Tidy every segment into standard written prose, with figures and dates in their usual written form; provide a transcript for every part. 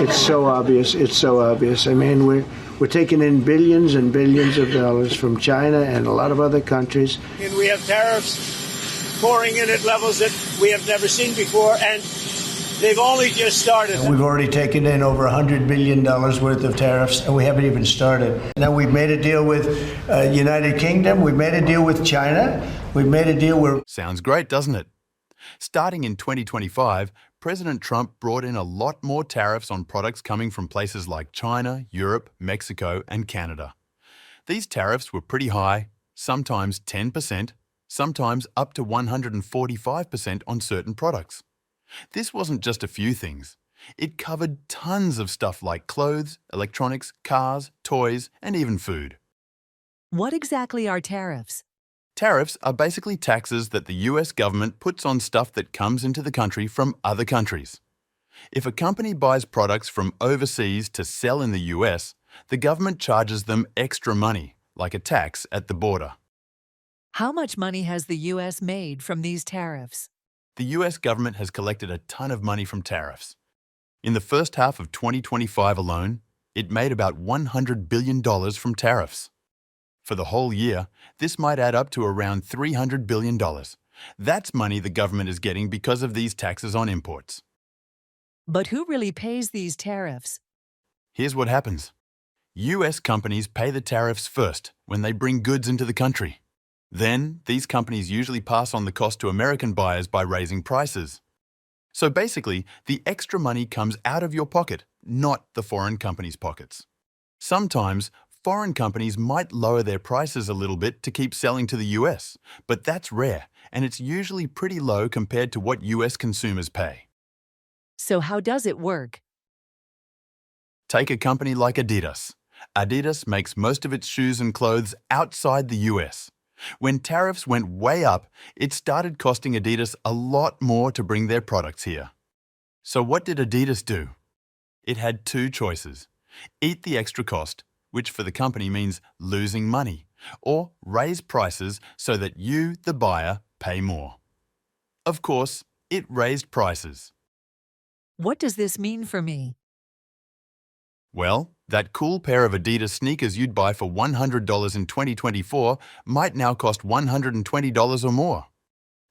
It's so obvious. It's so obvious. I mean, we're taking in billions and billions of dollars from China and a lot of other countries. And we have tariffs pouring in at levels that we have never seen before, and they've only just started. And we've already taken in over $100 billion worth of tariffs, and we haven't even started. Now, we've made a deal with United Kingdom. We've made a deal with China. We've made a deal with... Sounds great, doesn't it? Starting in 2025, President Trump brought in a lot more tariffs on products coming from places like China, Europe, Mexico, and Canada. These tariffs were pretty high, sometimes 10%, sometimes up to 145% on certain products. This wasn't just a few things. It covered tons of stuff like clothes, electronics, cars, toys, and even food. What exactly are tariffs? Tariffs are basically taxes that the US government puts on stuff that comes into the country from other countries. If a company buys products from overseas to sell in the US, the government charges them extra money, like a tax at the border. How much money has the US made from these tariffs? The US government has collected a ton of money from tariffs. In the first half of 2025 alone, it made about $100 billion from tariffs. For the whole year, this might add up to around $300 billion. That's money the government is getting because of these taxes on imports. But who really pays these tariffs? Here's what happens. US companies pay the tariffs first when they bring goods into the country. Then, these companies usually pass on the cost to American buyers by raising prices. So basically, the extra money comes out of your pocket, not the foreign companies' pockets. Sometimes, foreign companies might lower their prices a little bit to keep selling to the US, but that's rare, and it's usually pretty low compared to what US consumers pay. So how does it work? Take a company like Adidas. Adidas makes most of its shoes and clothes outside the US. When tariffs went way up, it started costing Adidas a lot more to bring their products here. So what did Adidas do? It had two choices: eat the extra cost, which for the company means losing money, or raise prices so that you, the buyer, pay more. Of course, it raised prices. What does this mean for me? Well, that cool pair of Adidas sneakers you'd buy for $100 in 2024 might now cost $120 or more.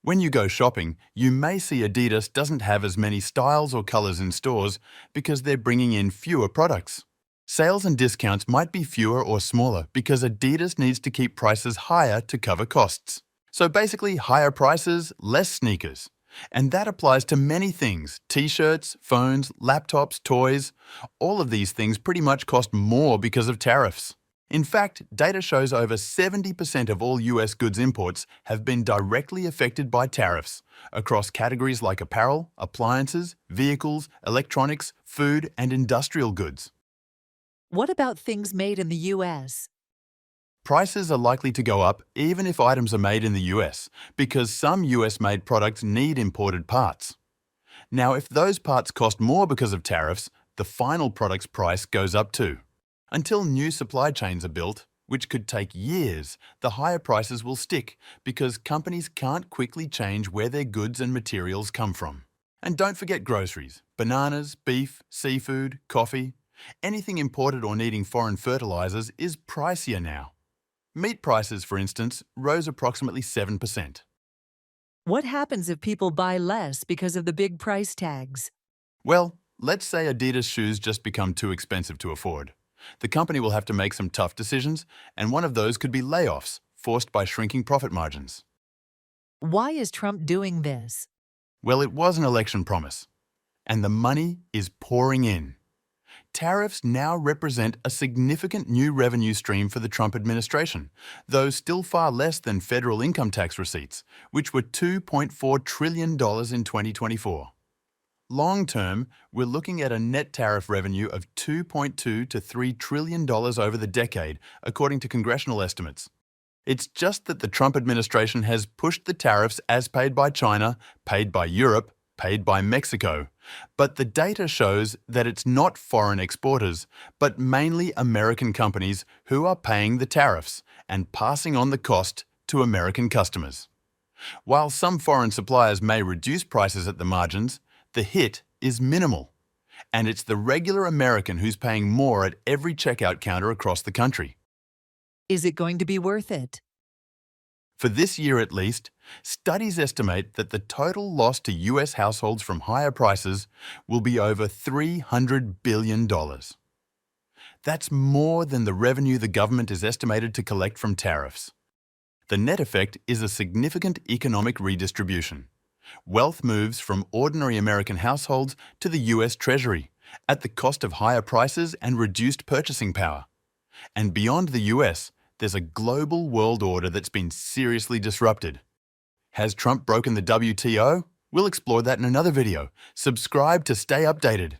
When you go shopping, you may see Adidas doesn't have as many styles or colors in stores because they're bringing in fewer products. Sales and discounts might be fewer or smaller because Adidas needs to keep prices higher to cover costs. So basically, higher prices, less sneakers. And that applies to many things: t-shirts, phones, laptops, toys. All of these things pretty much cost more because of tariffs. In fact, data shows over 70% of all US goods imports have been directly affected by tariffs across categories like apparel, appliances, vehicles, electronics, food, and industrial goods. What about things made in the US? Prices are likely to go up even if items are made in the US, because some US-made products need imported parts. Now, if those parts cost more because of tariffs, the final product's price goes up too. Until new supply chains are built, which could take years, the higher prices will stick because companies can't quickly change where their goods and materials come from. And don't forget groceries: bananas, beef, seafood, coffee. Anything imported or needing foreign fertilizers is pricier now. Meat prices, for instance, rose approximately 7%. What happens if people buy less because of the big price tags? Well, let's say Adidas shoes just become too expensive to afford. The company will have to make some tough decisions, and one of those could be layoffs, forced by shrinking profit margins. Why is Trump doing this? Well, it was an election promise, and the money is pouring in. Tariffs now represent a significant new revenue stream for the Trump administration, though still far less than federal income tax receipts, which were $2.4 trillion in 2024. Long term, we're looking at a net tariff revenue of $2.2 to $3 trillion over the decade, according to congressional estimates. It's just that the Trump administration has pushed the tariffs as paid by China, paid by Europe, paid by Mexico. But the data shows that it's not foreign exporters, but mainly American companies who are paying the tariffs and passing on the cost to American customers. While some foreign suppliers may reduce prices at the margins, the hit is minimal. And it's the regular American who's paying more at every checkout counter across the country. Is it going to be worth it? For this year at least, studies estimate that the total loss to US households from higher prices will be over $300 billion. That's more than the revenue the government is estimated to collect from tariffs. The net effect is a significant economic redistribution. Wealth moves from ordinary American households to the US Treasury at the cost of higher prices and reduced purchasing power. And beyond the US, there's a global world order that's been seriously disrupted. Has Trump broken the WTO? We'll explore that in another video. Subscribe to stay updated.